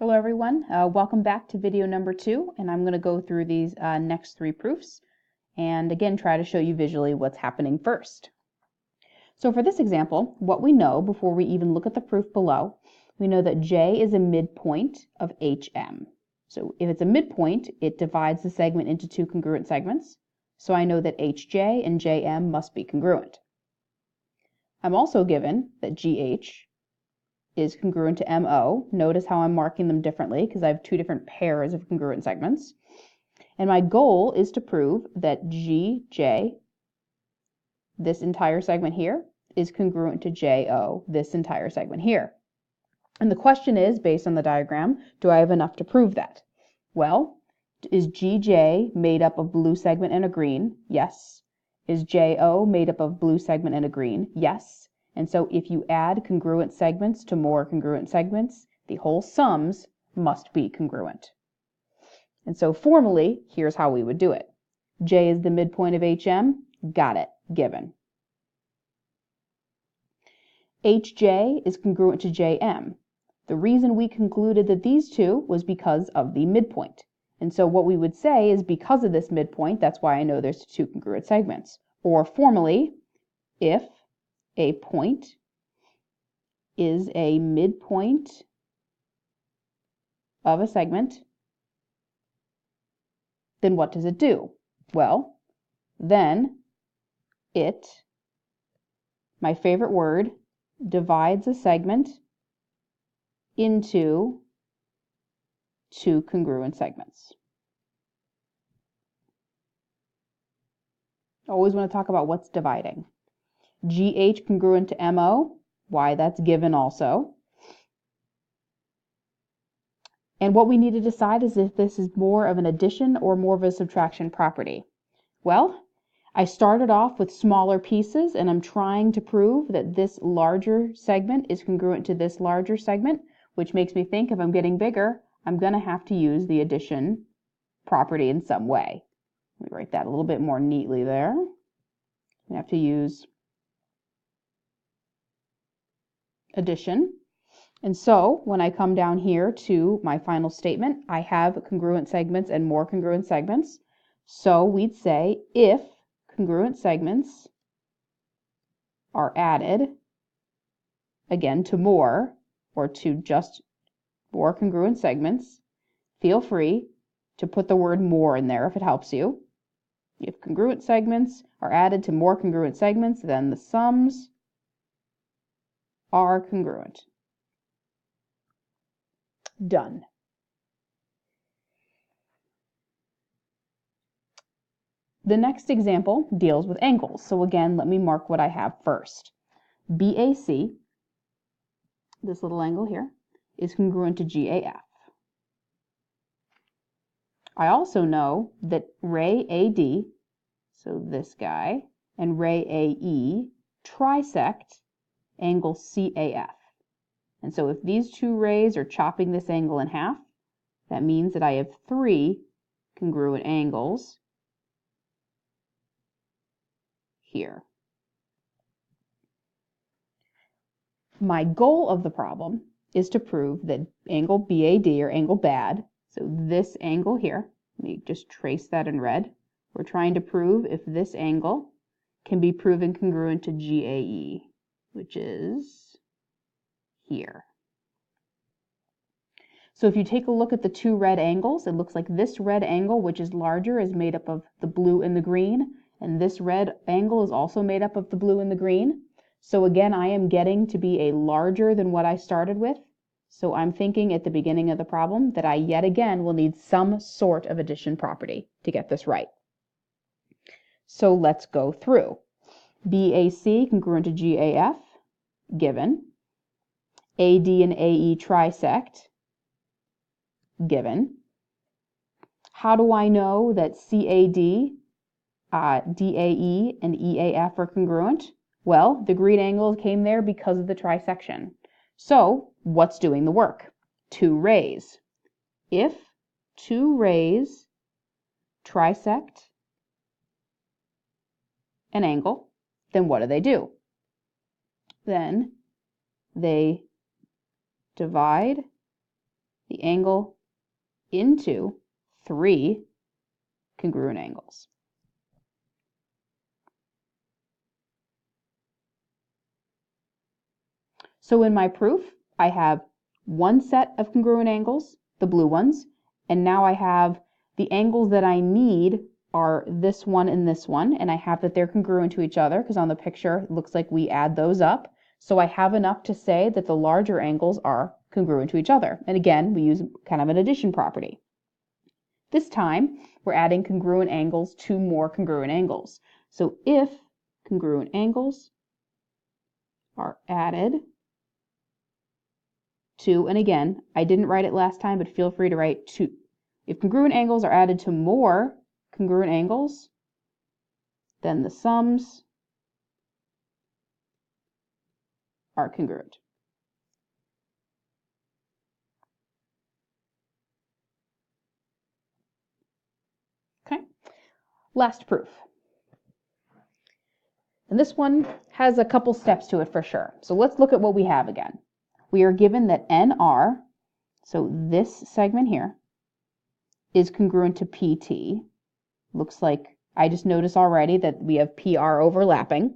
Hello everyone, welcome back to video number 2, and I'm going to go through these next 3 proofs and again try to show you visually what's happening first. So for this example, what we know before we even look at the proof below, we know that J is a midpoint of HM. So if it's a midpoint, it divides the segment into 2 congruent segments, so I know that HJ and JM must be congruent. I'm also given that GH is congruent to MO. Notice how I'm marking them differently because I have 2 different pairs of congruent segments. And my goal is to prove that GJ, this entire segment here, is congruent to JO, this entire segment here. And the question is, based on the diagram, do I have enough to prove that? Well, is GJ made up of blue segment and a green? Yes. Is JO made up of blue segment and a green? Yes. And so if you add congruent segments to more congruent segments, the whole sums must be congruent. And so formally, here's how we would do it. J is the midpoint of HM. Got it. Given. HJ is congruent to JM. The reason we concluded that these two was because of the midpoint. And so what we would say is because of this midpoint, that's why I know there's 2 congruent segments. Or formally, if a point is a midpoint of a segment, then what does it do? Well, then it, my favorite word, divides a segment into 2 congruent segments. Always want to talk about what's dividing. GH congruent to MO, why that's given also. And what we need to decide is if this is more of an addition or more of a subtraction property. Well, I started off with smaller pieces and I'm trying to prove that this larger segment is congruent to this larger segment, which makes me think if I'm getting bigger, I'm going to have to use the addition property in some way. Let me write that a little bit more neatly there. I have to use addition. And so when I come down here to my final statement, I have congruent segments and more congruent segments. So we'd say if congruent segments are added, again, to more or to just more congruent segments, feel free to put the word more in there if it helps you. If congruent segments are added to more congruent segments, then the sums are congruent. Done. The next example deals with angles. So again, let me mark what I have first. BAC, this little angle here, is congruent to GAF. I also know that ray AD, so this guy, and ray AE trisect angle CAF. And so if these 2 rays are chopping this angle in half, that means that I have 3 congruent angles here. My goal of the problem is to prove that angle BAD, or angle bad, so this angle here, let me just trace that in red. We're trying to prove if this angle can be proven congruent to GAE, which is here. So if you take a look at the 2 red angles, it looks like this red angle, which is larger, is made up of the blue and the green, and this red angle is also made up of the blue and the green. So again, I am getting to be a larger than what I started with. So I'm thinking at the beginning of the problem that I yet again will need some sort of addition property to get this right. So let's go through. BAC congruent to GAF, given. AD and AE trisect, given. How do I know that CAD, DAE, and EAF are congruent? Well, the green angle came there because of the trisection. So what's doing the work? 2 rays. If 2 rays trisect an angle, then what do? Then they divide the the angle into 3 congruent angles. So in my proof, I have one set of congruent angles, the blue ones, and now I have the angles that I need are this one and this one, and I have that they're congruent to each other because on the picture it looks like we add those up. So I have enough to say that the larger angles are congruent to each other. And again, we use kind of an addition property. This time, we're adding congruent angles to more congruent angles. So if congruent angles are added to, and again, I didn't write it last time, but feel free to write to. If congruent angles are added to more congruent angles, then the sums are congruent. Okay, last proof. And this one has a couple steps to it for sure. So let's look at what we have again. We are given that NR, so this segment here, is congruent to PT. Looks like I just noticed already that we have PR overlapping.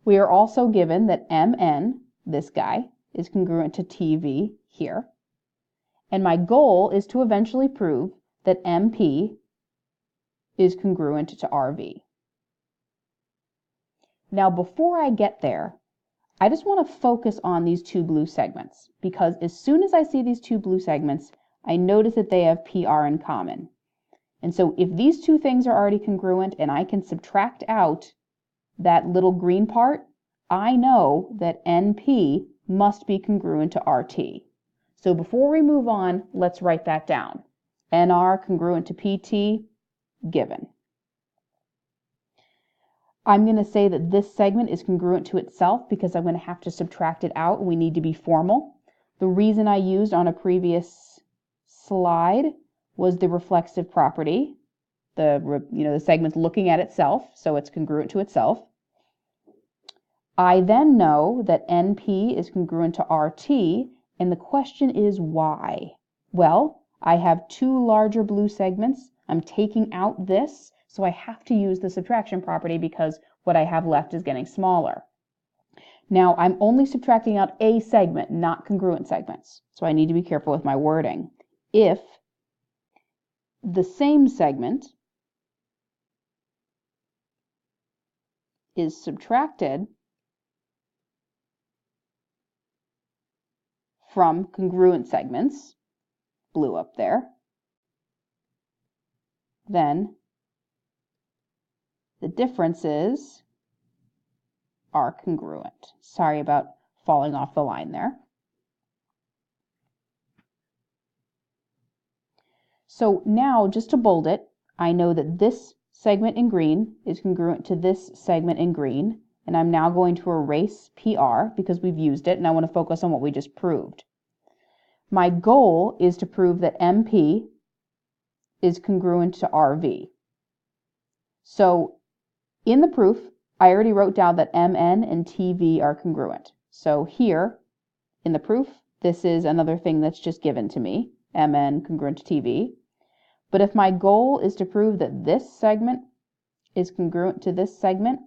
We are also given that MN, this guy, is congruent to TV here. And my goal is to eventually prove that MP is congruent to RV. Now, before I get there, I just want to focus on these two blue segments, because as soon as I see these two blue segments, I notice that they have PR in common. And so if these two things are already congruent and I can subtract out that little green part, I know that NP must be congruent to RT. So before we move on, let's write that down. NR congruent to PT, given. I'm going to say that this segment is congruent to itself because I'm going to have to subtract it out. We need to be formal. The reason I used on a previous slide was the reflexive property. The segment's looking at itself, so it's congruent to itself. I then know that NP is congruent to RT, and the question is why? Well, I have two larger blue segments. I'm taking out this, so I have to use the subtraction property because what I have left is getting smaller. Now, I'm only subtracting out a segment, not congruent segments, so I need to be careful with my wording. If the same segment is subtracted from congruent segments, blue up there, then the differences are congruent. Sorry about falling off the line there. So now, just to bold it, I know that this segment in green is congruent to this segment in green, and I'm now going to erase PR because we've used it, and I want to focus on what we just proved. My goal is to prove that MP is congruent to RV. So in the proof, I already wrote down that MN and TV are congruent. So here, in the proof, this is another thing that's just given to me, MN congruent to TV. But if my goal is to prove that this segment is congruent to this segment,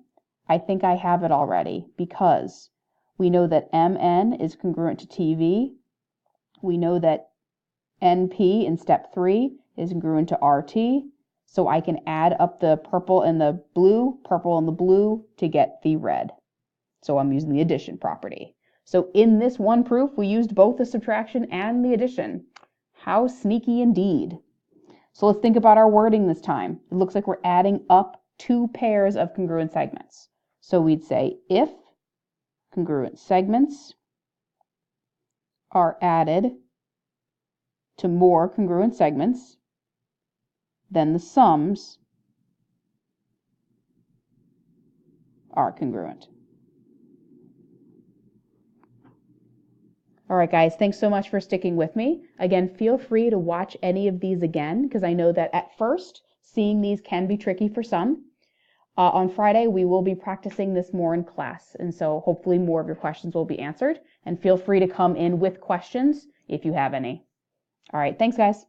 I think I have it already because we know that MN is congruent to TV. We know that NP in step 3 is congruent to RT. So I can add up the purple and the blue to get the red. So I'm using the addition property. So in this one proof, we used both the subtraction and the addition. How sneaky indeed. So let's think about our wording this time. It looks like we're adding up two pairs of congruent segments. So we'd say if congruent segments are added to more congruent segments, then the sums are congruent. All right, guys, thanks so much for sticking with me. Again, feel free to watch any of these again, because I know that at first, seeing these can be tricky for some. On Friday, we will be practicing this more in class, and so hopefully more of your questions will be answered. And feel free to come in with questions if you have any. All right, thanks guys.